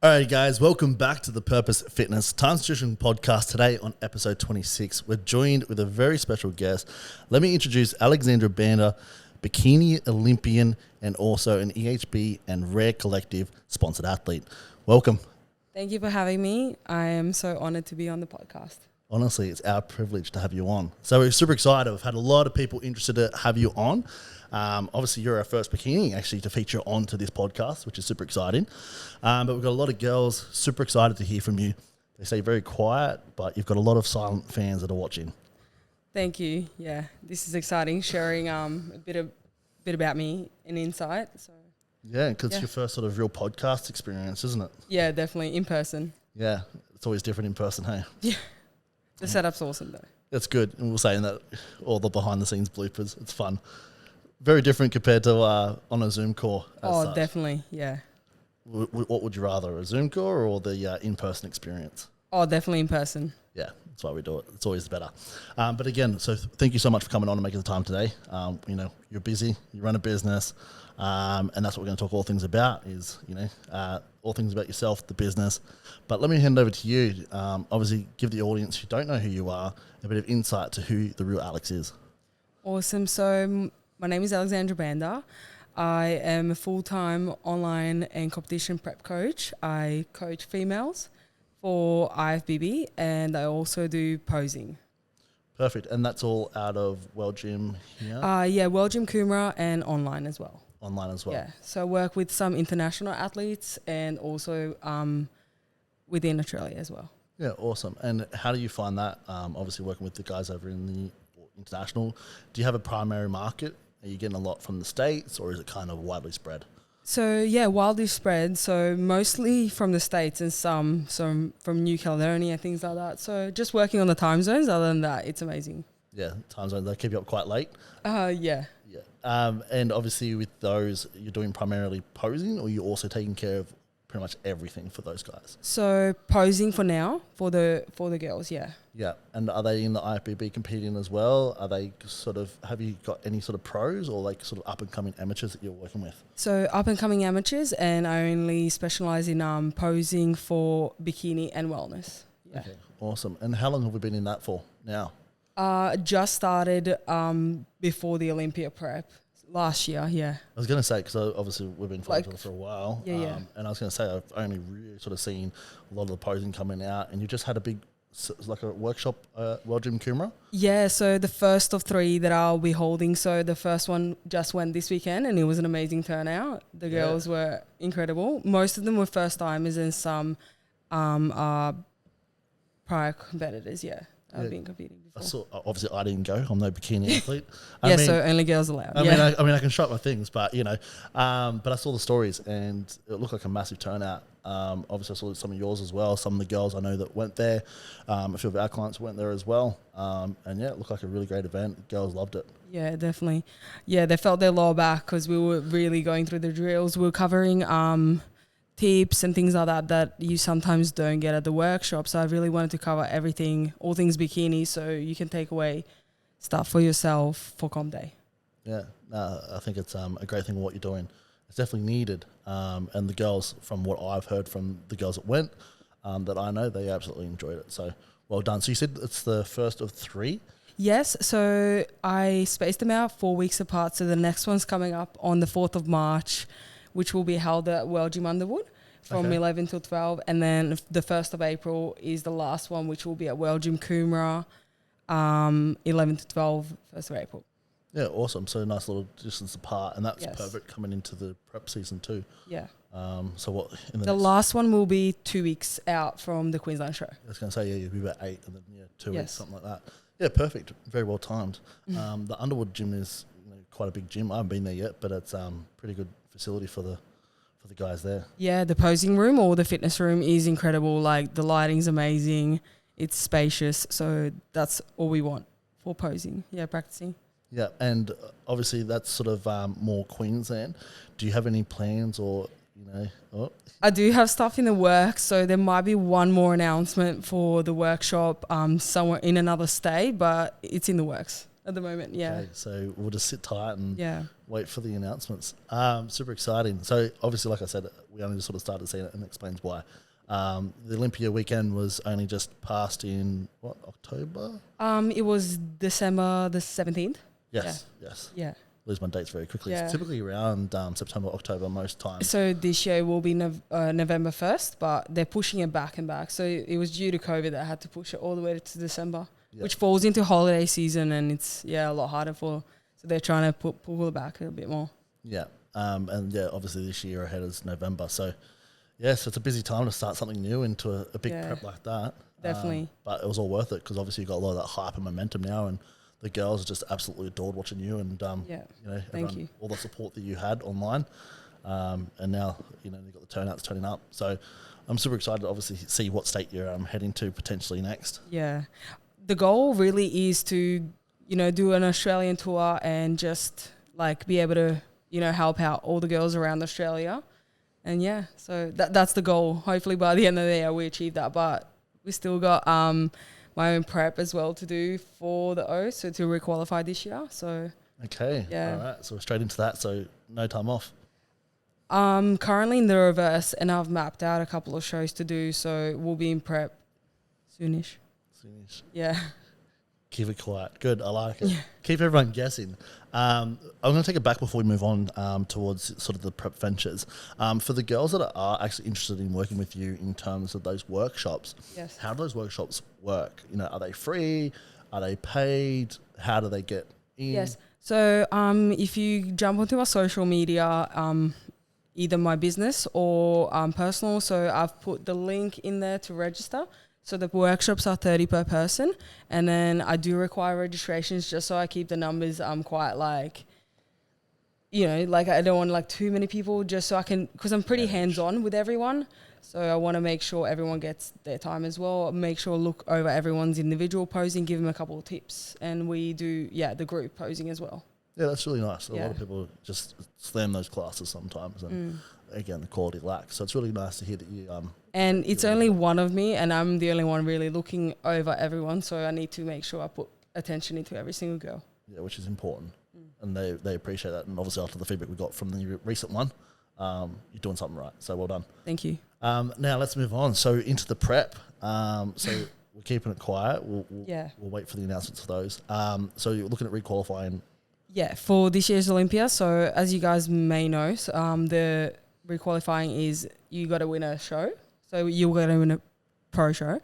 All right, guys, welcome back to the Purpose Fitness Times Nutrition podcast. Today on episode 26, we're joined with a very special guest. Let me introduce Aleksandra Banda, Bikini Olympian, and also an EHB and Rare Collective sponsored athlete. Welcome. Thank you for having me. I am so honored to be on the podcast. Honestly, it's our privilege to have you on. So we're super excited. We've had a lot of people interested to have you on. Obviously, you're our first bikini actually to feature onto this podcast, which is super exciting. But we've got a lot of girls super excited to hear from you. They stay very quiet, but you've got a lot of silent fans that are watching. Thank you. Yeah, this is exciting, sharing a bit about me and insight. So Yeah, because it's your first sort of real podcast experience, isn't it? yeah, definitely in person. Yeah, it's always different in person, hey? Yeah, the setup's awesome though. That's good. And we're saying that all the behind-the-scenes bloopers, it's fun. Very different compared to on a Zoom call. Oh, definitely, yeah. What would you rather, a Zoom call or the in-person experience? Oh, definitely in person. Yeah, that's why we do it. It's always better. But again, so thank you so much for coming on and making the time today. You're busy, you run a business, and that's what we're going to talk all things about is, all things about yourself, the business. But let me hand over to you. Obviously, give the audience who don't know who you are a bit of insight to who the real Alex is. Awesome. So my name is Aleksandra Banda. I am a full-time online and competition prep coach. I coach females for IFBB and I also do posing. Perfect. And that's all out of World Gym here? Yeah, World Gym Coomera and online as well. Online as well? Yeah. So I work with some international athletes and also within Australia as well. Yeah, awesome. And how do you find that, obviously working with the guys over in the international? Do you have a primary market? Are you getting a lot from the States or is it kind of widely spread? So yeah, widely spread. So mostly from the States and some from New Caledonia, things like that. So just working on the time zones. Other than that, it's amazing. Yeah, time zones, they keep you up quite late. Yeah. Yeah. And obviously with those, you're doing primarily posing or you're also taking care of pretty much everything for those guys? So posing for now for the girls, yeah. Yeah. And are they in the IFBB competing as well? Are they have you got any sort of pros or like sort of up and coming amateurs that you're working with? So up and coming amateurs, and I only specialize in posing for bikini and wellness. Yeah. Okay, awesome. And how long have we been in that for now? Just started before the Olympia prep last year, yeah. I was going to say, because obviously we've been following for a while. Yeah. And I was going to say, I've only really sort of seen a lot of the posing coming out, and you just had a big, like a workshop, World Gym Coomera? Yeah, so the first of 3 that I'll be holding. So the first one just went this weekend, and it was an amazing turnout. The girls were incredible. Most of them were first timers, and some are prior competitors, yeah. I've been competing before. Obviously, I didn't go. I'm no bikini athlete. So only girls allowed. I mean, I can show up my things, but but I saw the stories and it looked like a massive turnout. Obviously, I saw some of yours as well. Some of the girls I know that went there. A few of our clients went there as well. And it looked like a really great event. Girls loved it. Yeah, definitely. Yeah, they felt their lower back because we were really going through the drills. We were covering tips and things like that you sometimes don't get at the workshop. So I really wanted to cover everything, all things bikini, so you can take away stuff for yourself for comp day. Yeah, I think it's a great thing what you're doing. It's definitely needed. And the girls, from what I've heard from the girls that went, that I know, they absolutely enjoyed it. So well done. So you said it's the first of 3? Yes, so I spaced them out 4 weeks apart. So the next one's coming up on the 4th of March, which will be held at World Gym Underwood from 11 till 12. And then the 1st of April is the last one, which will be at World Gym Coomera, 11 to 12, 1st of April. Yeah, awesome. So nice little distance apart. And that's perfect coming into the prep season too. Yeah. So what? The last one will be 2 weeks out from the Queensland show. I was going to say, you'll be about 8 and then 2 weeks, something like that. Yeah, perfect. Very well timed. The Underwood gym is quite a big gym. I haven't been there yet, but it's pretty good facility for the guys there. Yeah, the posing room or the fitness room is incredible. Like the lighting's amazing. It's spacious. So that's all we want for posing. Yeah, practicing. Yeah, and obviously that's sort of more Queensland. Do you have any plans or, I do have stuff in the works, so there might be one more announcement for the workshop somewhere in another state, but it's in the works. at the moment. Yeah. Okay, so we'll just sit tight and Yeah. wait for the announcements. Super exciting. So obviously, like I said, we only just sort of started seeing it, and it explains why. The Olympia weekend was only just passed in October? It was December the 17th. Yes. Yeah. Lose my dates very quickly. Yeah. It's typically around September, October most times. So this year will be November 1st, but they're pushing it back and back. So it was due to COVID that I had to push it all the way to December, which falls into holiday season, and it's a lot harder so they're trying to pull it back a bit more. Yeah. And obviously this year ahead is November. So so it's a busy time to start something new into a big prep like that. Definitely. But it was all worth it because obviously you got a lot of that hype and momentum now, and the girls just absolutely adored watching you, and Thank you. all the support that you had online, and now they've got the turnouts turning up. So I'm super excited to obviously see what state you're heading to potentially next. Yeah, the goal really is to do an Australian tour and just like be able to help out all the girls around Australia, and so that's the goal. Hopefully by the end of the year we achieve that, but we still got my own prep as well to do for the O, so to requalify this year. So okay, all right. So we're straight into that. So no time off. Currently in the reverse, and I've mapped out a couple of shows to do. So we'll be in prep soonish. Yeah. Keep it quiet. Good. I like it. Yeah. Keep everyone guessing. I'm going to take it back before we move on towards sort of the prep ventures. For the girls that are actually interested in working with you in terms of those workshops, how do those workshops work? Are they free? Are they paid? How do they get in? Yes. So if you jump onto our social media, either my business or personal, so I've put the link in there to register. So the workshops are 30 per person, and then I do require registrations just so I keep the numbers quite like I don't want too many people, just so I can, because I'm pretty hands-on with everyone, so I want to make sure everyone gets their time as well, make sure look over everyone's individual posing, give them a couple of tips, and we do the group posing as well. Yeah, that's really nice. A lot of people just slam those classes sometimes, and again, the quality lacks. So it's really nice to hear that you. And it's only one of me, and I'm the only one really looking over everyone. So I need to make sure I put attention into every single girl. Yeah, which is important, and they appreciate that. And obviously, after the feedback we got from the recent one, you're doing something right. So well done. Thank you. Now let's move on. So into the prep. So we're keeping it quiet. We'll wait for the announcements for those. So you're looking at requalifying. Yeah, for this year's Olympia. So as you guys may know, the requalifying is you got to win a show. So you're going to win a pro show.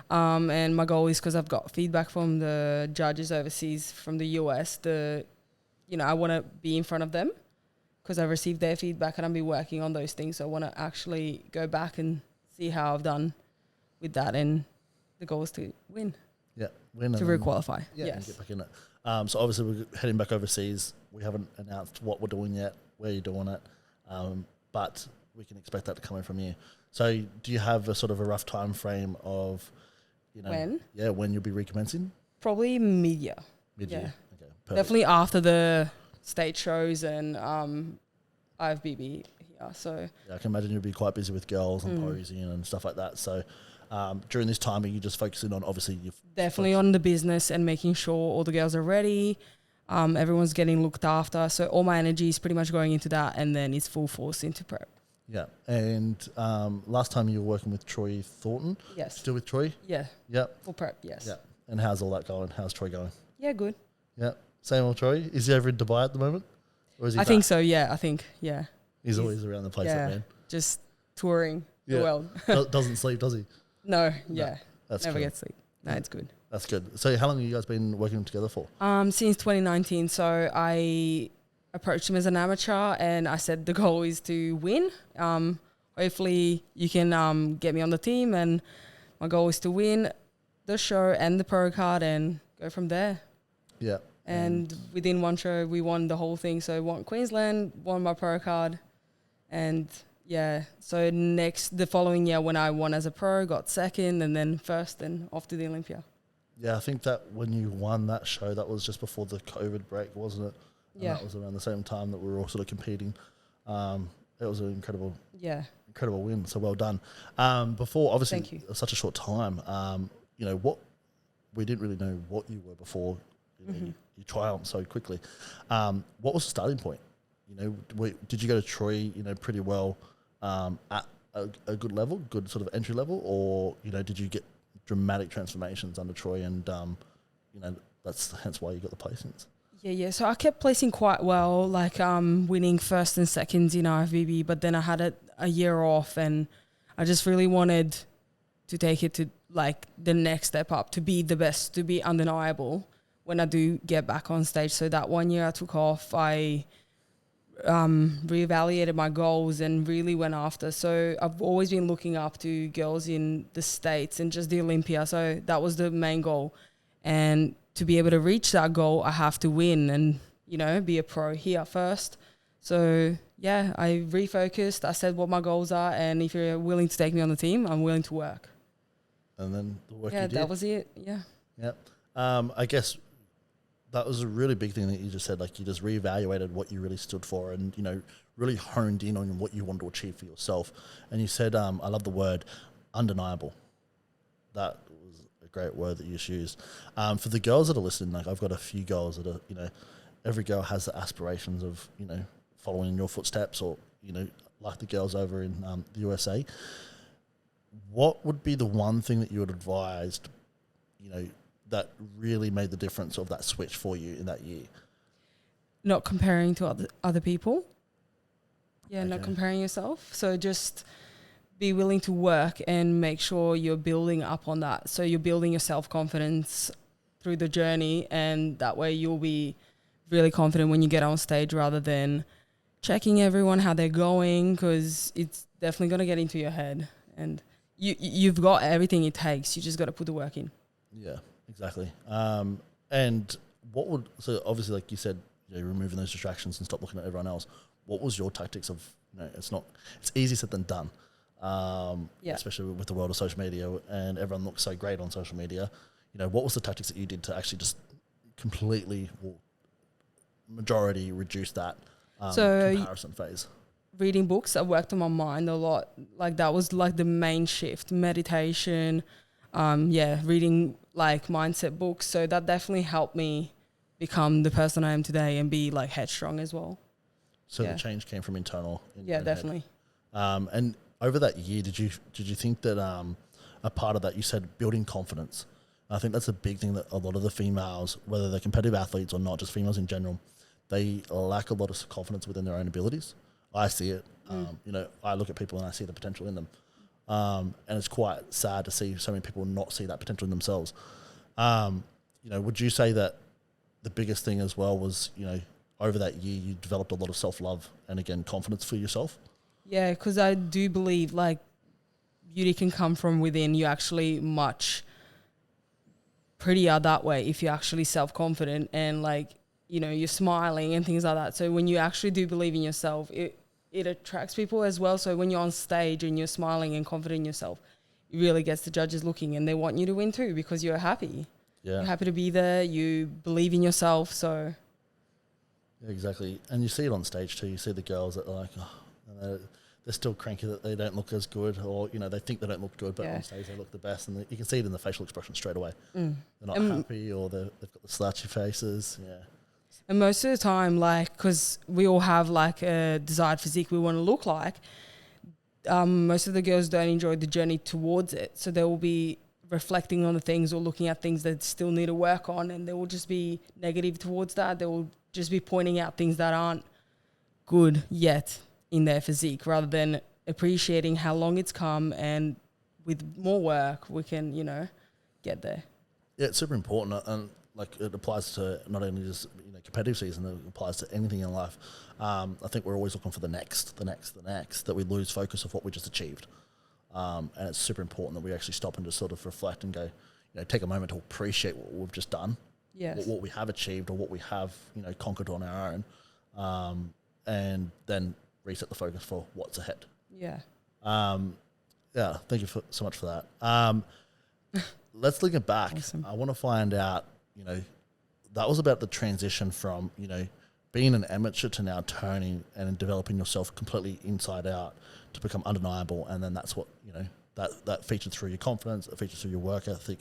And my goal is, because I've got feedback from the judges overseas from the US, I want to be in front of them because I've received their feedback and I'll be working on those things. So I want to actually go back and see how I've done with that. And the goal is to win. Yeah, win. To requalify. Yeah, yes. And get back in it. So obviously we're heading back overseas. We haven't announced what we're doing yet, where you're doing it, but we can expect that to come in from you. So do you have a sort of a rough time frame of, when? Yeah, when you'll be recommencing? Probably mid-year. Mid-year, yeah. Okay, perfect. Definitely after the state shows and IFBB here. So yeah, I can imagine you'll be quite busy with girls and posing and stuff like that. So during this time, are you just focusing on, obviously, definitely on the business and making sure all the girls are ready, everyone's getting looked after. So all my energy is pretty much going into that, and then it's full force into prep. Yeah, and last time you were working with Troy Thornton. Yes. Still with Troy? Yeah. Yep. Full prep, yes. Yeah. And how's all that going? How's Troy going? Yeah, good. Yeah. Same old Troy? Is he over in Dubai at the moment? Or is he I think so, yeah. He's always around the place, that man. Just touring the world. Doesn't sleep, does he? No, yeah. No, that's never cool. gets sleep. No, it's good. That's good. So how long have you guys been working together for? Since 2019. So I approached him as an amateur, and I said the goal is to win. Hopefully you can get me on the team, and my goal is to win the show and the pro card and go from there. Yeah. And within one show, we won the whole thing. So won Queensland, won my pro card, and so the following year when I won as a pro, got second, and then first, and off to the Olympia. Yeah, I think that when you won that show, that was just before the COVID break, wasn't it? And that was around the same time that we were all sort of competing. It was an incredible win. So well done. Before, obviously, such a short time. What we didn't really know what you were before You triumph so quickly. What was the starting point? Did you go to Troy, pretty well at a good level, good sort of entry level, or did you get dramatic transformations under Troy, and that's hence why you got the placings? Yeah. So I kept placing quite well, like winning first and seconds in IFBB, but then I had a year off, and I just really wanted to take it to like the next step up, to be the best, to be undeniable when I do get back on stage. So that 1 year I took off, I reevaluated my goals and really went after. So I've always been looking up to girls in the States and just the Olympia. So that was the main goal. And to be able to reach that goal, I have to win and, be a pro here first. So yeah, I refocused. I said what my goals are, and if you're willing to take me on the team, I'm willing to work. And then the work you did. Yeah, that was it. Yeah. Yep. I guess that was a really big thing that you just said, like you just reevaluated what you really stood for and, really honed in on what you wanted to achieve for yourself. And you said, I love the word undeniable. That was a great word that you just used. For the girls that are listening, like I've got a few girls that are, every girl has the aspirations of, following in your footsteps or, like the girls over in the USA. What would be the one thing that you would advise, that really made the difference of that switch for you in that year? Not comparing to other people. Yeah, Okay. Not comparing yourself. So just be willing to work and make sure you're building up on that. So you're building your self-confidence through the journey, and that way you'll be really confident when you get on stage, rather than checking everyone how they're going, because it's definitely going to get into your head. And you've got everything it takes. You just got to put the work in. Yeah, exactly. And so obviously, like you said, you're removing those distractions and stop looking at everyone else. What was your tactics of, it's easier said than done. Especially with the world of social media, and everyone looks so great on social media. What was the tactics that you did to actually just completely, majority reduce that comparison phase? Reading books, I worked on my mind a lot. Like that was like the main shift. Meditation, reading like mindset books. So that definitely helped me become the person I am today and be like headstrong as well. So the change came from internal. Yeah, definitely. And over that year, did you think that a part of that, you said building confidence? I think that's a big thing that a lot of the females, whether they're competitive athletes or not, just females in general, they lack a lot of confidence within their own abilities. I see it. I look at people and I see the potential in them. And it's quite sad to see so many people not see that potential in themselves. Would you say that the biggest thing as well was, over that year, you developed a lot of self-love and, again, confidence for yourself? Yeah, because I do believe, like, beauty can come from within. You're actually much prettier that way if you're actually self-confident and, like, you're smiling and things like that. So when you actually do believe in yourself, it attracts people as well. So when you're on stage and you're smiling and confident in yourself, it really gets the judges looking, and they want you to win too because you're happy. Yeah. You're happy to be there. You believe in yourself. So... Yeah, exactly. And you see it on stage too. You see the girls that are like, they're still cranky that they don't look as good, or, they think they don't look good, but on stage they look the best. And you can see it in the facial expression straight away. They're not happy, or they've got the slouchy faces. Yeah. And most of the time, like, because we all have like a desired physique we want to look like, most of the girls don't enjoy the journey towards it. So they will be reflecting on the things or looking at things that still need to work on, and they will just be negative towards that. They will just be pointing out things that aren't good yet in their physique, rather than appreciating how long it's come, and with more work we can, get there. Yeah, it's super important, and like it applies to not only just competitive season, it applies to anything in life. I think we're always looking for the next, that we lose focus of what we just achieved. And it's super important that we actually stop and just sort of reflect and go, take a moment to appreciate what we've just done. Yes. What we have achieved, or what we have, conquered on our own, and then reset the focus for what's ahead. Yeah. Thank you so much for that. Let's link it back. Awesome. I want to find out, that was about the transition from, being an amateur to now turning and developing yourself completely inside out to become undeniable. And then that's what, that featured through your confidence, it featured through your work ethic.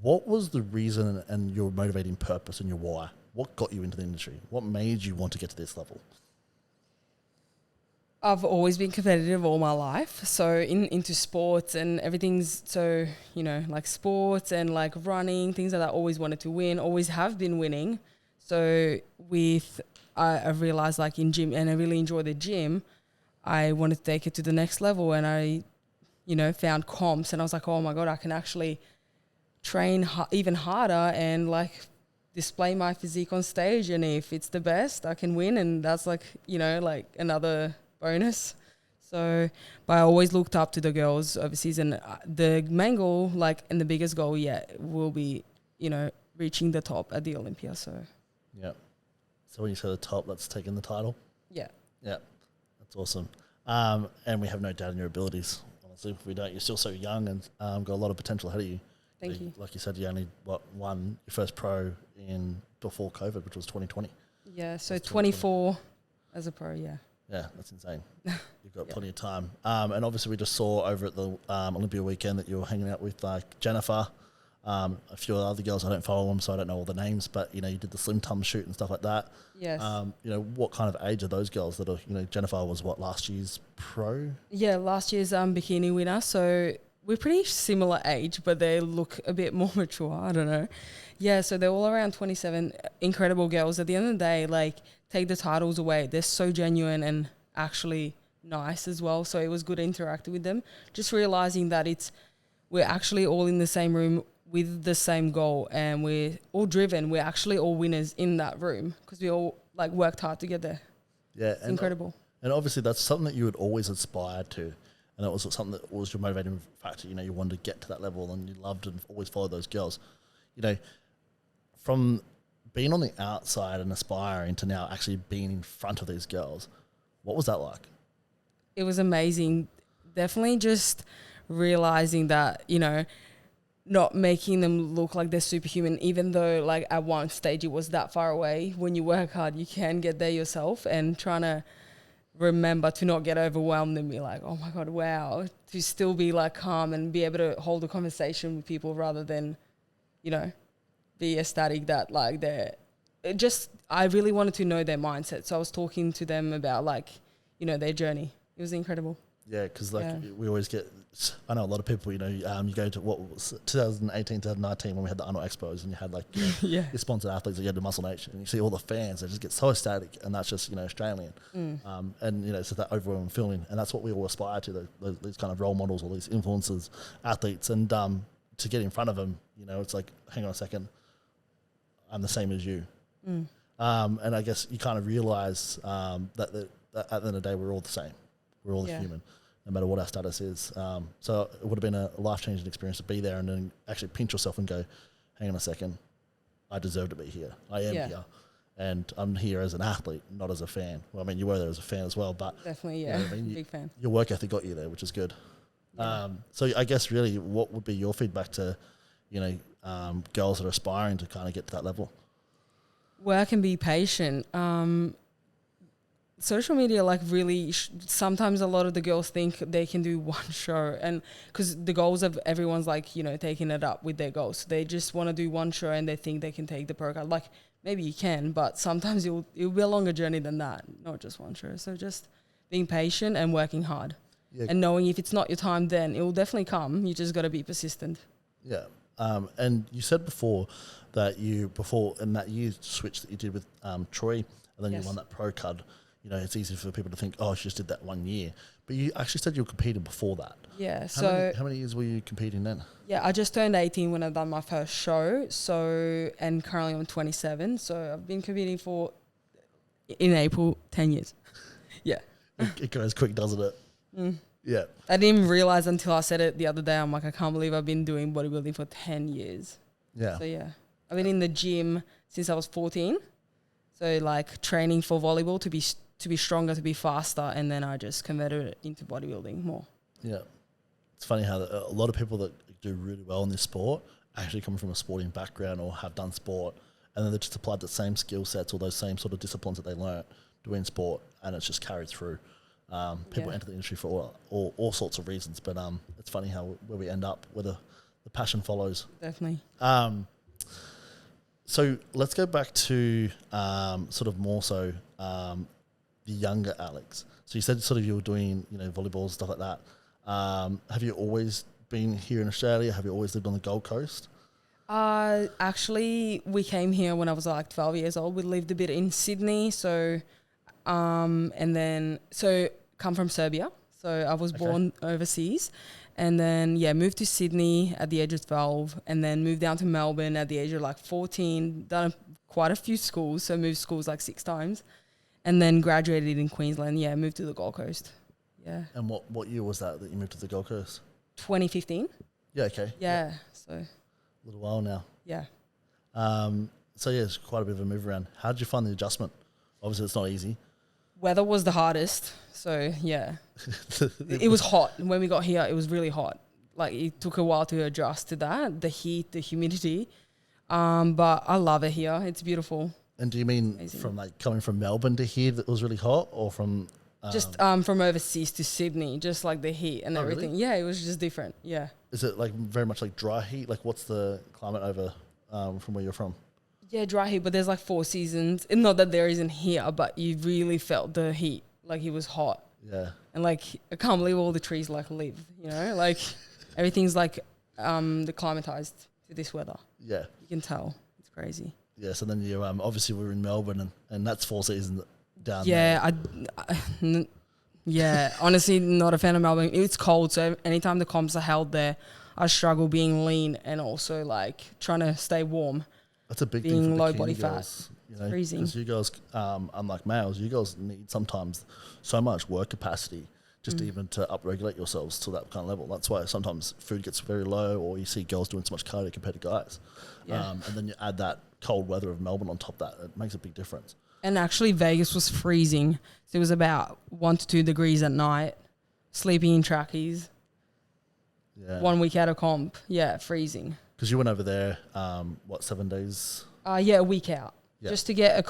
What was the reason and your motivating purpose and your why? What got you into the industry? What made you want to get to this level? I've always been competitive all my life, so into sports and everything's so, like sports and like running, things like that. Always wanted to win, always have been winning. So I realized like in gym, and I really enjoy the gym, I wanted to take it to the next level, and I, found comps, and I was like, oh my God, I can actually train even harder and like display my physique on stage, and if it's the best, I can win, and that's like, like another bonus. So, but I always looked up to the girls overseas, and the main goal, like, and the biggest goal yet will be, reaching the top at the Olympia. So, yeah. So when you say the top, that's taking the title. Yeah. Yeah, that's awesome. And we have no doubt in your abilities. Honestly, if we don't, you're still so young and got a lot of potential ahead of you. Thank you. Like you said, you only won your first pro before COVID, which was 2020. Yeah, so 24 as a pro. Yeah. Yeah, that's insane. You've got plenty of time. And obviously we just saw over at the Olympia weekend that you were hanging out with like Jennifer, a few other girls. I don't follow them, so I don't know all the names, but, you did the Slim Tum shoot and stuff like that. Yes. What kind of age are those girls that are, Jennifer was last year's pro? Yeah, last year's bikini winner. So we're pretty similar age, but they look a bit more mature. I don't know. Yeah, so they're all around 27. Incredible girls. At the end of the day, like, take the titles away. They're so genuine and actually nice as well. So it was good to interact with them. Just realizing that we're actually all in the same room with the same goal, and we're all driven. We're actually all winners in that room because we all like worked hard to get there. Yeah, it's incredible. And obviously that's something that you had always aspired to. And it was something that was your motivating factor. You wanted to get to that level, and you loved and always followed those girls. From being on the outside and aspiring to now actually being in front of these girls, what was that like? It was amazing. Definitely just realizing that, not making them look like they're superhuman, even though like at one stage it was that far away. When you work hard, you can get there yourself, and trying to remember to not get overwhelmed and be like, oh my God, wow, to still be like calm and be able to hold a conversation with people rather than, be ecstatic that like I really wanted to know their mindset. So I was talking to them about like, their journey. It was incredible. Yeah, because we always get, I know a lot of people, you go to what was 2018, 2019 when we had the Arnold Expos, and you had like, your sponsored athletes that you had to Muscle Nation, and you see all the fans, they just get so ecstatic, and that's just, Australian. And, it's that overwhelming feeling, and that's what we all aspire to, these kind of role models or these influencers, athletes, and to get in front of them, it's like, hang on a second, I'm the same as you. And I guess you kind of realize that at the end of the day, we're all the same. We're all human, no matter what our status is. So it would have been a life-changing experience to be there and then actually pinch yourself and go, hang on a second, I deserve to be here. I am here. And I'm here as an athlete, not as a fan. Well, I mean, you were there as a fan as well, but... Definitely, big fan. Your work ethic got you there, which is good. Yeah. So I guess really what would be your feedback to, girls that are aspiring to kind of get to that level? Work and be patient. Social media, like, really, sometimes a lot of the girls think they can do one show, and because the goals of everyone's like, taking it up with their goals. So they just want to do one show and they think they can take the pro card. Like, maybe you can, but sometimes it'll be a longer journey than that, not just one show. So just being patient and working hard, and knowing if it's not your time, then it will definitely come. You just got to be persistent. Yeah. And you said before that in that year switch that you did with Troy, and then you won that pro card. It's easy for people to think, oh, she just did that 1 year. But you actually said you were competing before that. Yeah. How many years were you competing then? Yeah, I just turned 18 when I done my first show. And currently I'm 27. So I've been competing in April, 10 years. Yeah. It goes quick, doesn't it? Yeah. I didn't even realize until I said it the other day. I'm like, I can't believe I've been doing bodybuilding for 10 years. Yeah. So yeah, I've been in the gym since I was 14. So like training for volleyball to be stronger, to be faster, and then I just converted it into bodybuilding more. Yeah. It's funny how a lot of people that do really well in this sport actually come from a sporting background or have done sport, and then they just applied the same skill sets or those same sort of disciplines that they learnt doing sport, and it's just carried through. People enter the industry for all sorts of reasons, but it's funny how where we end up, whether the the passion follows. Definitely. So let's go back to sort of more so the younger Alex. So you said sort of you were doing, volleyball and stuff like that. Have you always been here in Australia? Have you always lived on the Gold Coast? Actually, we came here when I was like 12 years old. We lived a bit in Sydney, so come from Serbia. So I was born overseas, and then moved to Sydney at the age of 12, and then moved down to Melbourne at the age of like 14. Done quite a few schools, so moved schools like 6 times, and then graduated in Queensland. Yeah, moved to the Gold Coast. Yeah. And what year was that you moved to the Gold Coast? 2015. Yeah. Okay. Yeah. So. A little while now. Yeah. So it's quite a bit of a move around. How did you find the adjustment? Obviously, it's not easy. Weather was the hardest. So yeah, it was hot when we got here. It was really hot. Like it took a while to adjust to that, the heat, the humidity. But I love it here. It's beautiful. And do you mean amazing. From like coming from Melbourne to here that it was really hot, or from just from overseas to Sydney, just like the heat and everything. Really? Yeah, it was just different. Yeah. Is it like very much like dry heat? Like what's the climate over from where you're from? Yeah, dry heat, but there's like 4 seasons. And not that there isn't here, but you really felt the heat. Like it was hot. Yeah. And like I can't believe all the trees like live, like everything's like acclimatized to this weather. Yeah. You can tell. It's crazy. Yeah, so then you obviously we're in Melbourne and that's 4 seasons down there. Yeah, honestly, not a fan of Melbourne. It's cold, so anytime the comps are held there, I struggle being lean and also like trying to stay warm. That's a big being thing for low bikini body girls, fat. Freezing. Because you girls, unlike males, you girls need sometimes so much work capacity just even to upregulate yourselves to that kind of level. That's why sometimes food gets very low, or you see girls doing so much cardio compared to guys. Yeah. And then you add that cold weather of Melbourne on top of that, it makes a big difference. And actually Vegas was freezing. So it was about 1 to 2 degrees at night, sleeping in trackies. Yeah. 1 week out of comp. Yeah, freezing. Because you went over there, 7 days? A week out. Yeah. Just to get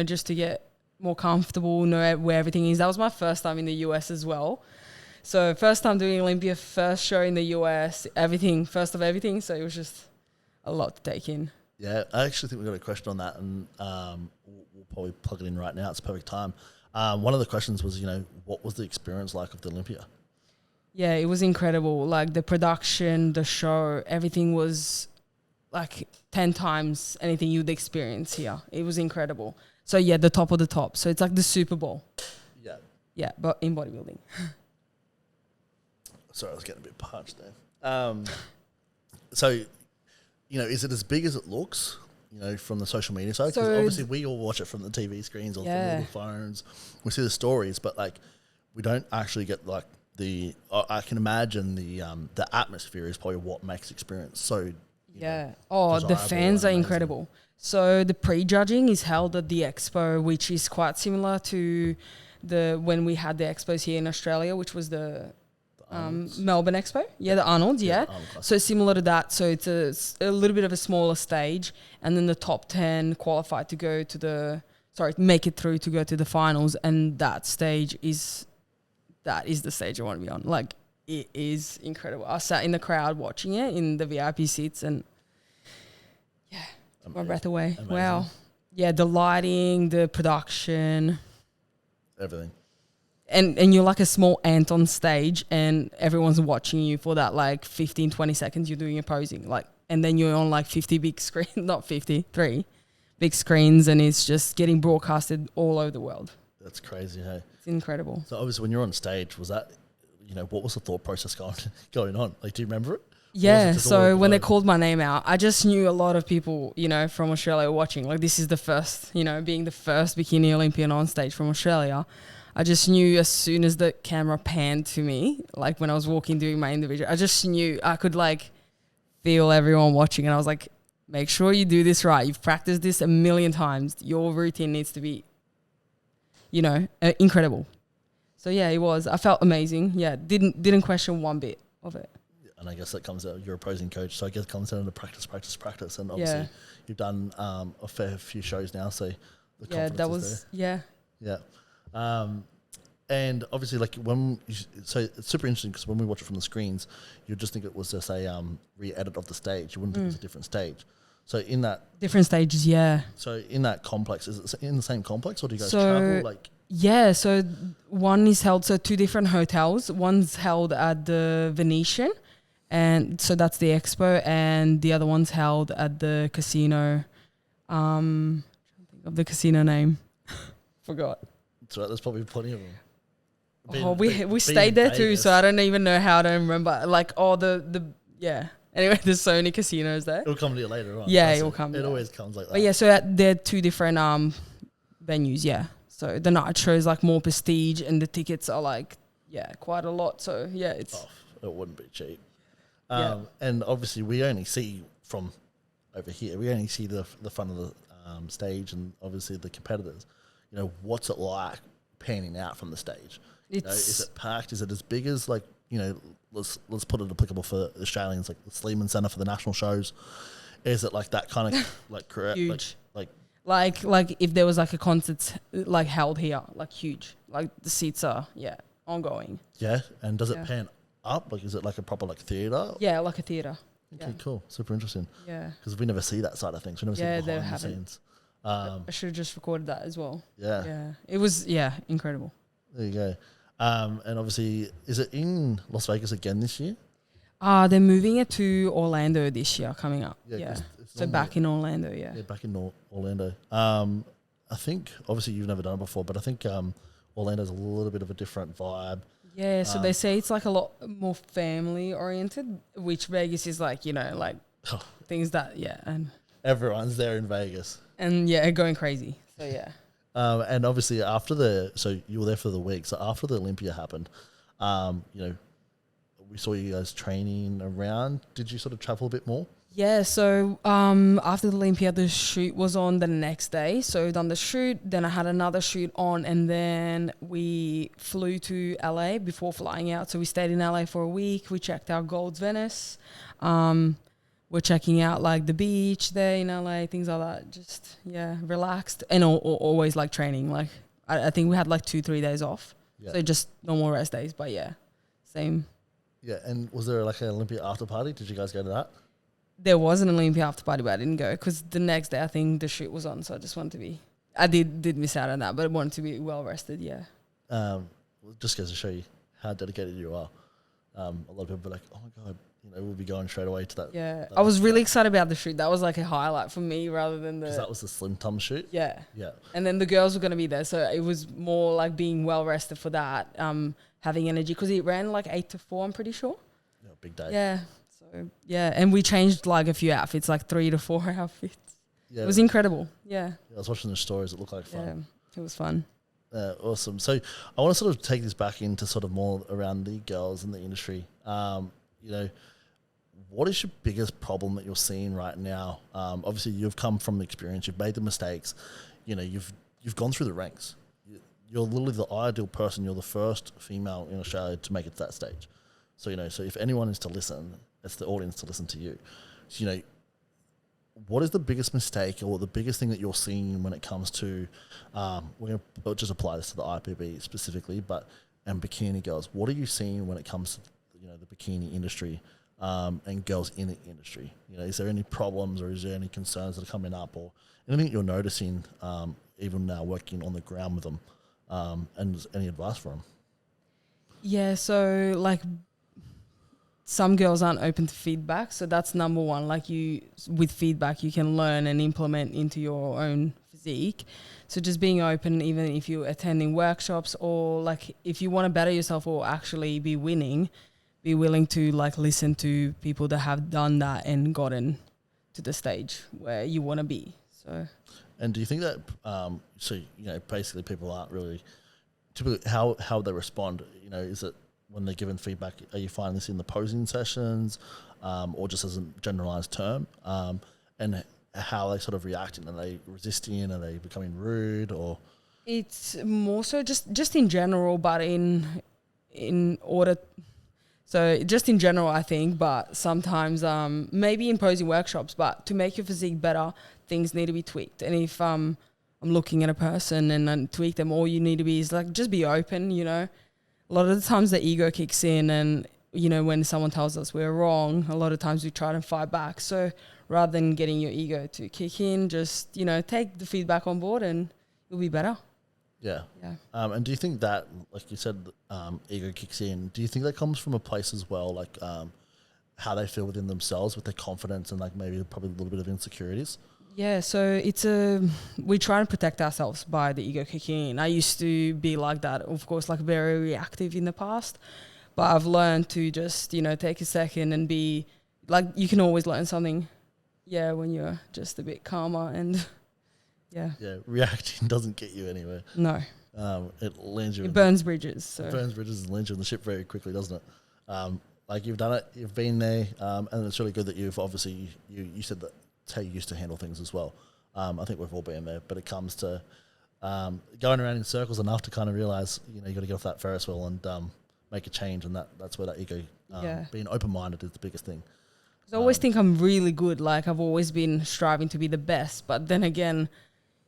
just to get more comfortable, know where everything is. That was my first time in the US as well. So first time doing Olympia, first show in the US, everything, first of everything. So it was just a lot to take in. Yeah, I actually think we've got a question on that, and we'll probably plug it in right now. It's a perfect time. One of the questions was, what was the experience like of the Olympia? Yeah, it was incredible. Like the production, the show, everything was like 10 times anything you'd experience here. It was incredible. So yeah, the top of the top. So it's like the Super Bowl. Yeah. Yeah, but in bodybuilding. Sorry, I was getting a bit parched there. So, is it as big as it looks, from the social media side? Because obviously we all watch it from the TV screens or from the little phones. We see the stories, but like we don't actually get like I can imagine the atmosphere is probably what makes experience so the fans are incredible. So the pre-judging is held at the expo, which is quite similar to when we had the expos here in Australia, which was the Melbourne Expo. Yeah, the Arnold, yeah. So similar to that. So it's a little bit of a smaller stage, and then the top 10 qualified to go to make it through to go to the finals, and that is the stage I want to be on. Like, it is incredible. I sat in the crowd watching it in the VIP seats, and took my breath away. Amazing. Wow. Yeah, the lighting, the production. Everything. And you're like a small ant on stage, and everyone's watching you for that like 15, 20 seconds you're doing your posing. Like, and then you're on like 50 big screens, not 53 big screens, and it's just getting broadcasted all over the world. That's crazy, hey? It's incredible. So obviously when you're on stage, was that, what was the thought process going on? Like, do you remember it? Yeah, so when they called my name out, I just knew a lot of people, from Australia watching. Like, this is the first, being the first bikini Olympian on stage from Australia. I just knew as soon as the camera panned to me, like when I was walking doing my individual, I just knew I could like feel everyone watching, and I was like, make sure you do this right. You've practiced this a million times. Your routine needs to be, incredible. So yeah, it was. I felt amazing. Yeah, didn't question one bit of it. And I guess that comes out, you're a posing coach, so I guess it comes down to practice. And obviously you've done a fair few shows now, so the confidence is there. Yeah. Yeah. And obviously, like so it's super interesting because when we watch it from the screens, you'd just think it was just a re-edit of the stage. You wouldn't think it was a different stage. So in that different stages, yeah. So in that complex, is it in the same complex, or do you guys travel? Like, yeah, so one is held, so 2 different hotels. One's held at the Venetian, and so that's the expo, and the other one's held at the casino. I'm trying to think of the casino name. Forgot. That's right. There's probably plenty of them. We stayed there too, so I don't even know how to remember. Like, yeah. Anyway, there's so many casinos there. It'll come to you later on. Yeah, it will come. It always comes like that. But yeah, so they're 2 different venues, yeah. So the night show is like more prestige, and the tickets are like, yeah, quite a lot. So yeah, it's... Oh, it wouldn't be cheap. And obviously we only see from over here, we only see the front of the stage and obviously the competitors. You know, what's it like panning out from the stage? Is it packed? Is it as big as, like, you know, let's put it applicable for Australians, like the Sleeman Centre for the national shows? Is it like that kind of like correct? Huge. Like if there was like a concert like held here, like huge, like the seats are ongoing. Yeah, and does it pan up? Like, is it like a proper like theatre? Yeah, like a theatre. Okay, cool, super interesting. Yeah, because we never see that side of things. We never see behind the scenes. I should have just recorded that as well. Yeah, it was incredible. There you go. And obviously, is it in Las Vegas again this year? They're moving it to Orlando this year, coming up. Yeah. So back in Orlando, yeah. Yeah, back in Orlando. I think, obviously, you've never done it before, but I think Orlando's a little bit of a different vibe. Yeah, so they say it's like a lot more family oriented, which Vegas is like, you know, like things that, and everyone's there in Vegas. And going crazy. So yeah. And obviously so you were there for the week. So after the Olympia happened, you know, we saw you guys training around. Did you sort of travel a bit more? Yeah, so after the Olympia, the shoot was on the next day. So done the shoot, then I had another shoot on, and then we flew to LA before flying out. So we stayed in LA for a week. We checked out Gold's Venice. We're checking out like the beach there in LA, things like that. Just, relaxed. And always like training. Like I think we had like 2-3 days off. Yeah. So just normal rest days, but same. Yeah, and was there like an Olympia after party? Did you guys go to that? There was an Olympia after party, but I didn't go because the next day I think the shoot was on. So I just wanted to be, I did miss out on that, but I wanted to be well rested. Yeah. Just goes to show you how dedicated you are. A lot of people are like, oh my God, you know, we'll be going straight away to that. Yeah. I was really excited about the shoot. That was like a highlight for me rather than because that was the Slim Tum shoot. Yeah. Yeah. And then the girls were going to be there. So it was more like being well rested for that, having energy because it ran like 8 to 4, I'm pretty sure. Yeah, big day. Yeah. And we changed like a few outfits, like 3 to 4 outfits. Yeah, it was incredible. Yeah. I was watching the stories. It looked like fun. Yeah, it was fun. Awesome. So I want to sort of take this back into sort of more around the girls in the industry. You know, what is your biggest problem that you're seeing right now? Obviously, you've come from experience. You've made the mistakes. You know, you've gone through the ranks. You're literally the ideal person. You're the first female in Australia to make it to that stage. So, you know, so if anyone is to listen, it's the audience to listen to you. So, you know, what is the biggest mistake or the biggest thing that you're seeing when it comes to, we're going to just apply this to the IFBB specifically, and bikini girls. What are you seeing when it comes to, you know, the bikini industry and girls in the industry? You know, is there any problems or is there any concerns that are coming up or anything you're noticing even now working on the ground with them and any advice for them? Yeah, so like some girls aren't open to feedback, so that's number one. Like with feedback, you can learn and implement into your own physique. So just being open, even if you're attending workshops or like if you want to better yourself or actually be winning, be willing to like listen to people that have done that and gotten to the stage where you want to be. So. And do you think that so you know basically people aren't really typically how they respond? You know, is it when they're given feedback, are you finding this in the posing sessions or just as a generalized term? And how are they sort of reacting? Are they resisting? Are they becoming rude? Or it's more so just in general, but in order. So just in general, I think, but sometimes maybe in posing workshops, but to make your physique better, things need to be tweaked. And if I'm looking at a person and I tweak them. All you need to be is like, just be open, you know. A lot of the times the ego kicks in and, you know, when someone tells us we're wrong, a lot of times we try to fight back. So rather than getting your ego to kick in, just, you know, take the feedback on board and you'll be better. Yeah. Yeah. And do you think that, like you said, ego kicks in, do you think that comes from a place as well, like how they feel within themselves with their confidence and like maybe probably a little bit of insecurities? Yeah, so we try and protect ourselves by the ego kicking in. I used to be like that, of course, like very reactive in the past, but I've learned to just, you know, take a second and be like, you can always learn something, yeah, when you're just a bit calmer and yeah. Yeah, reacting doesn't get you anywhere. No. It lands you. It burns bridges. So. It burns bridges and lands you in the ship very quickly, doesn't it? Like you've done it, you've been there, and it's really good that you've obviously, you said that it's how you used to handle things as well. I think we've all been there, but it comes to going around in circles enough to kind of realize, you know, you got to get off that Ferris wheel and make a change, and that's where that ego, being open-minded is the biggest thing. I always think I'm really good, like I've always been striving to be the best, but then again,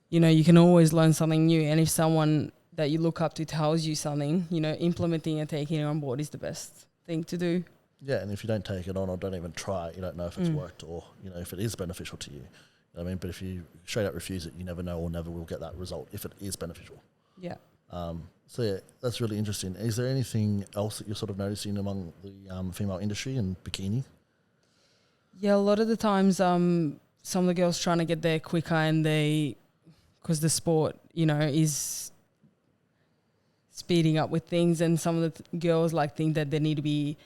you know, you can always learn something new, and if someone that you look up to tells you something, you know, implementing and taking it on board is the best thing to do. Yeah, and if you don't take it on or don't even try it, you don't know if it's worked or, you know, if it is beneficial to you. You know what I mean? But if you straight out refuse it, you never know or never will get that result if it is beneficial. Yeah. So yeah, that's really interesting. Is there anything else that you're sort of noticing among the female industry and bikini? Yeah, a lot of the times some of the girls trying to get there quicker and because the sport, you know, is speeding up with things, and some of the girls like think that they need to be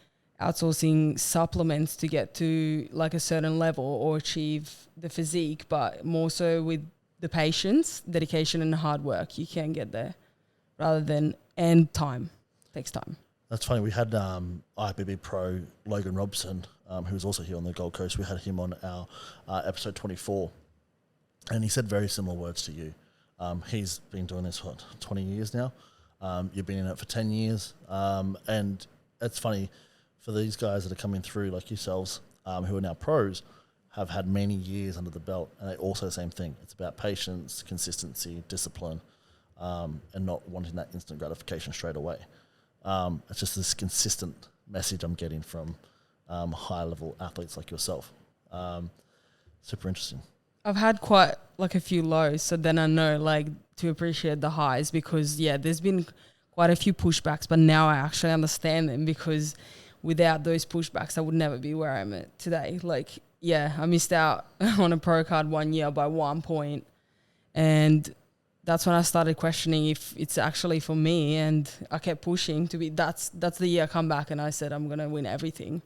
outsourcing supplements to get to like a certain level or achieve the physique, but more so with the patience, dedication and hard work, you can get there rather than, and time. Takes time. That's funny. We had IFBB pro Logan Robson, who was also here on the Gold Coast. We had him on our episode 24, and he said very similar words to you. He's been doing this for 20 years now. You've been in it for 10 years. And it's funny, for these guys that are coming through like yourselves, who are now pros, have had many years under the belt, and they also the same thing. It's about patience, consistency, discipline, and not wanting that instant gratification straight away. It's just this consistent message I'm getting from high-level athletes like yourself. Super interesting. I've had quite like a few lows, so then I know like to appreciate the highs, because there's been quite a few pushbacks, but now I actually understand them, because without those pushbacks I would never be where I'm at today. Like, I missed out on a pro card 1 year by 1 point, and that's when I started questioning if it's actually for me, and I kept pushing to be, that's the year I come back and I said I'm going to win everything.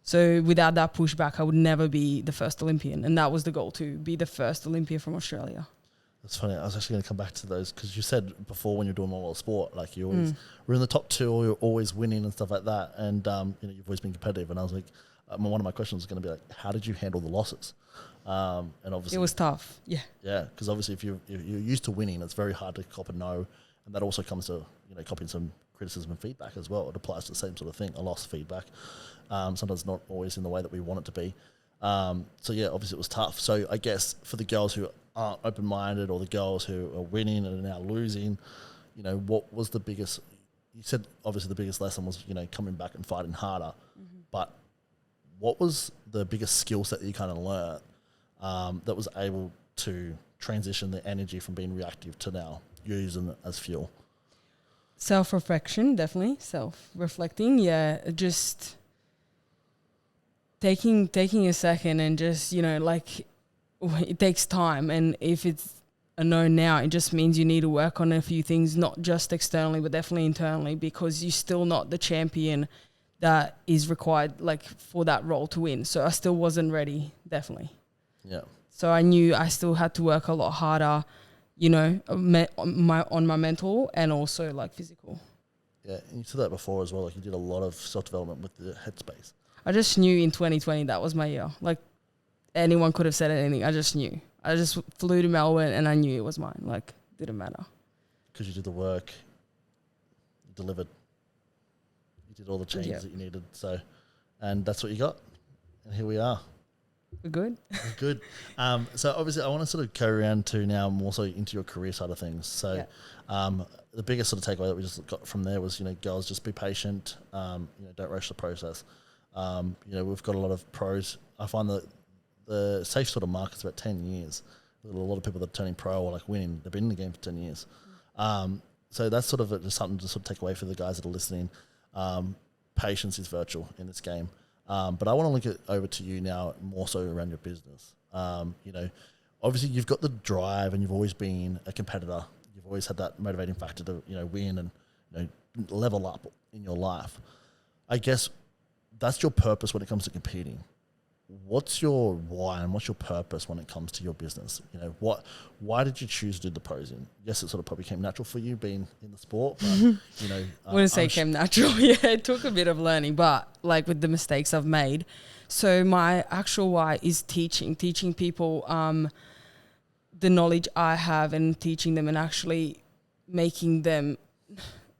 So without that pushback, I would never be the first Olympian. And that was the goal, to be the first Olympia from Australia. That's funny. I was actually going to come back to those, because you said before when you're doing normal sport, like you always were in the top 2 or you're always winning and stuff like that. And, you know, you've always been competitive. And I was like, one of my questions was going to be like, how did you handle the losses? And obviously it was tough. Yeah. Yeah. Because obviously if you're used to winning, it's very hard to cop a no. And that also comes to, you know, copying some criticism and feedback as well. It applies to the same sort of thing, a lost feedback. Sometimes not always in the way that we want it to be. So yeah, obviously it was tough. So I guess for the girls who aren't open-minded, or the girls who are winning and are now losing, you know, what was the biggest, you said obviously the biggest lesson was, you know, coming back and fighting harder, but what was the biggest skill set that you kind of learned that was able to transition the energy from being reactive to now using it as fuel? Self-reflection, definitely. Self-reflecting, just taking a second and just, you know, like, it takes time, and if it's a no now, it just means you need to work on a few things, not just externally but definitely internally, because you're still not the champion that is required like for that role to win. So I still wasn't ready, definitely. Yeah. So I knew I still had to work a lot harder, you know, on my mental and also like physical. Yeah, and you said that before as well, like you did a lot of self-development with the headspace. I just knew in 2020 that was my year. Like, anyone could have said anything. I just knew. I just flew to Melbourne and I knew it was mine. Like, didn't matter. Because you did the work, you delivered, you did all the changes that you needed. So, and that's what you got. And here we are. We're good. We're good. So obviously, I want to sort of go around to now more so into your career side of things. So, the biggest sort of takeaway that we just got from there was, girls, just be patient. Don't rush the process. We've got a lot of pros. I find that the safe sort of market's about 10 years. There's a lot of people that are turning pro or like winning. They've been in the game for 10 years. So that's sort of just something to sort of take away for the guys that are listening. Patience is virtual in this game. But I want to link it over to you now more so around your business. Obviously you've got the drive and you've always been a competitor. You've always had that motivating factor to, win and, level up in your life. I guess that's your purpose when it comes to competing. What's your why and what's your purpose when it comes to your business? Why did you choose to do the posing? Yes, it sort of probably came natural for you being in the sport, but, I wouldn't say it came natural. Yeah, it took a bit of learning, but like with the mistakes I've made. So my actual why is teaching people the knowledge I have and teaching them and actually making them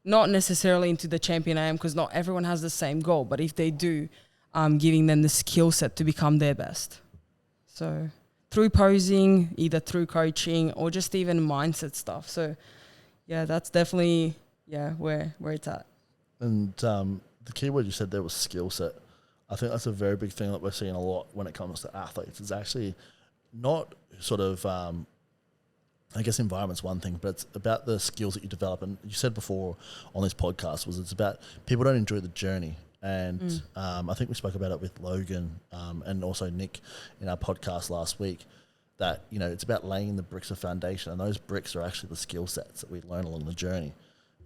not necessarily into the champion I am, because not everyone has the same goal, but if they do, giving them the skill set to become their best. So through posing, either through coaching or just even mindset stuff. So yeah, that's definitely where it's at. And the key word you said there was skill set. I think that's a very big thing that we're seeing a lot when it comes to athletes. It's actually not sort of I guess environment's one thing, but it's about the skills that you develop. And you said before on this podcast it's about people don't enjoy the journey. And I think we spoke about it with Logan and also Nick in our podcast last week, that, it's about laying the bricks of foundation, and those bricks are actually the skill sets that we learn along the journey.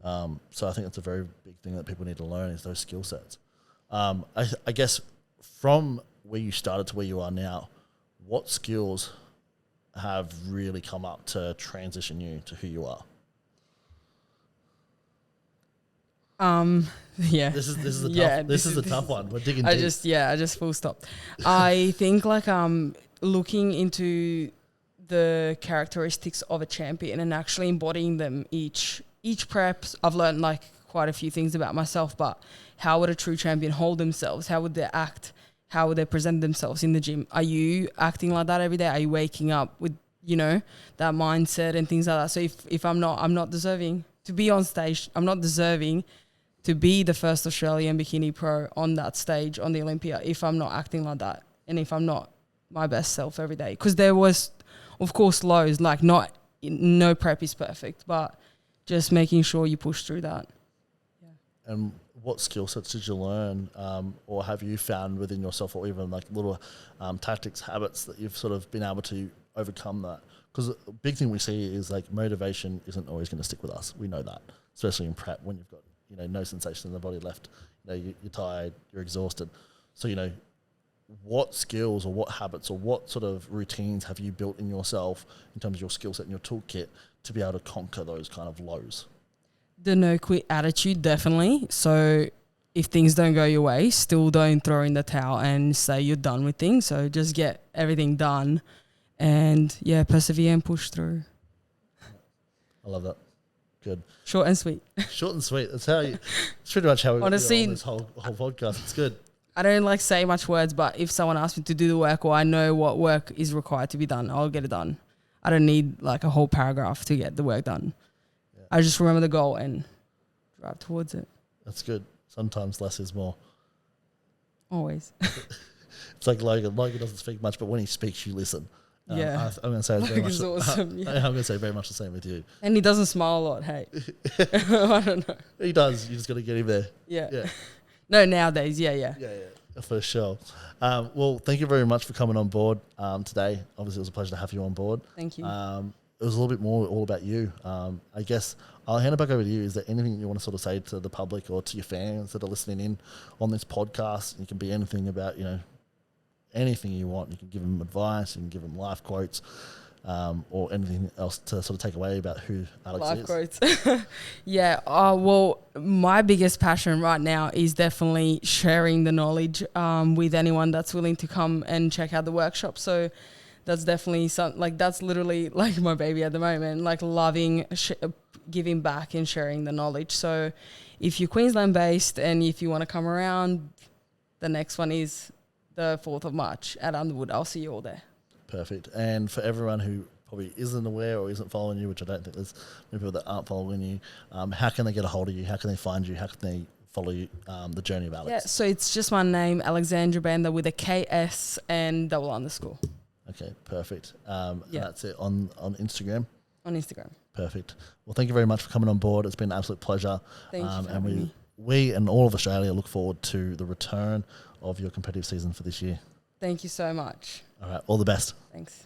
So I think that's a very big thing that people need to learn, is those skill sets. I guess from where you started to where you are now, what skills have really come up to transition you to who you are? Yeah. This is a tough one. We're digging deep. I just full stop. I think like looking into the characteristics of a champion and actually embodying them each prep. I've learned like quite a few things about myself, but how would a true champion hold themselves? How would they act? How would they present themselves in the gym? Are you acting like that every day? Are you waking up with, that mindset and things like that? So if I'm not deserving to be on stage. I'm not deserving to be the first Australian bikini pro on that stage on the Olympia if I'm not acting like that and if I'm not my best self every day. Because there was, of course, lows, like no prep is perfect, but just making sure you push through that. Yeah. And what skill sets did you learn or have you found within yourself, or even like little tactics, habits that you've sort of been able to overcome that? Because a big thing we see is like motivation isn't always going to stick with us. We know that, especially in prep when you've got, no sensation in the body left. You're tired, you're exhausted. So, what skills or what habits or what sort of routines have you built in yourself in terms of your skill set and your toolkit to be able to conquer those kind of lows? The no quit attitude, definitely. So if things don't go your way, still don't throw in the towel and say you're done with things. So just get everything done and persevere and push through. I love that. Good. Short and sweet. Short and sweet. That's pretty much how we honestly, on this whole podcast. It's good. I don't like say much words, but if someone asks me to do the work or I know what work is required to be done, I'll get it done. I don't need like a whole paragraph to get the work done. Yeah. I just remember the goal and drive towards it. That's good. Sometimes less is more. Always. It's like Logan. Logan doesn't speak much, but when he speaks, you listen. I'm going to say very much. Awesome. I'm going to say very much the same with you. And he doesn't smile a lot. Hey, I don't know. He does. You just got to get him there. Yeah. No, nowadays, yeah, for sure. Well, thank you very much for coming on board today. Obviously, it was a pleasure to have you on board. Thank you. It was a little bit more all about you. I guess I'll hand it back over to you. Is there anything you want to sort of say to the public or to your fans that are listening in on this podcast? You can be anything about, anything you want. You can give them advice, you can give them life quotes, or anything else to sort of take away about who Alex life is. Quotes. Yeah. Well, my biggest passion right now is definitely sharing the knowledge with anyone that's willing to come and check out the workshop. So that's definitely that's literally like my baby at the moment, like loving giving back and sharing the knowledge. So if you're Queensland based and if you want to come around, the next one is the 4th of March at Underwood. I'll see you all there. Perfect. And for everyone who probably isn't aware or isn't following you, which I don't think there's many people that aren't following you, how can they get a hold of you? How can they find you? How can they follow you, the journey of Alex? Yeah, so it's just my name, Aleksandra Banda, with a KS and _. Okay, perfect. And that's it on Instagram? On Instagram. Perfect. Well, thank you very much for coming on board. It's been an absolute pleasure. Thank you for and having me. we and all of Australia look forward to the return of your competitive season for this year. Thank you so much. All right, all the best. Thanks.